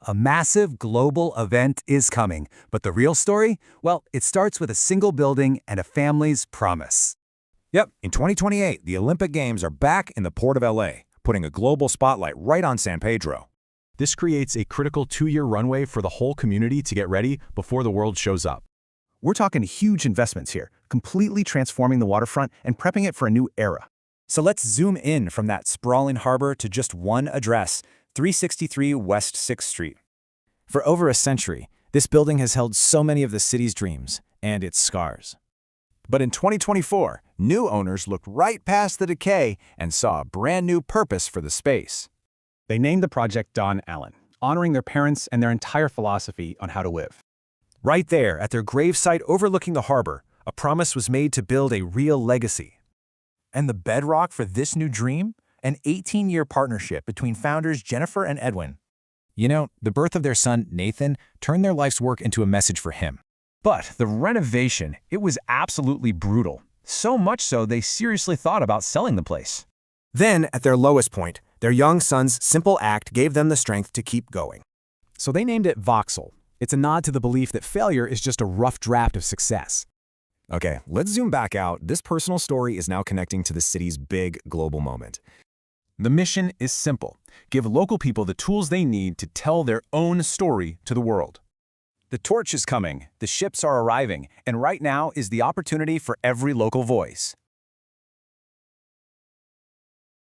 A massive global event is coming, but the real story? Well, it starts with a single building and a family's promise. Yep, in 2028, the Olympic Games are back in the port of LA, putting a global spotlight right on San Pedro. This creates a critical 2-year runway for the whole community to get ready before the world shows up. We're talking huge investments here, completely transforming the waterfront and prepping it for a new era. So let's zoom in from that sprawling harbor to just one address, 363 West 6th Street. For over a century, this building has held so many of the city's dreams and its scars. But in 2024, new owners looked right past the decay and saw a brand new purpose for the space. They named the project Don Allen, honoring their parents and their entire philosophy on how to live. Right there, at their gravesite overlooking the harbor, a promise was made to build a real legacy. And the bedrock for this new dream? An 18-year partnership between founders Jennifer and Edwin. You know, the birth of their son, Nathan, turned their life's work into a message for him. But the renovation, it was absolutely brutal. So much so they seriously thought about selling the place. Then, at their lowest point, their young son's simple act gave them the strength to keep going. So they named it Voxel. It's a nod to the belief that failure is just a rough draft of success. Okay, let's zoom back out. This personal story is now connecting to the city's big global moment. The mission is simple. Give local people the tools they need to tell their own story to the world. The torch is coming, the ships are arriving, and right now is the opportunity for every local voice.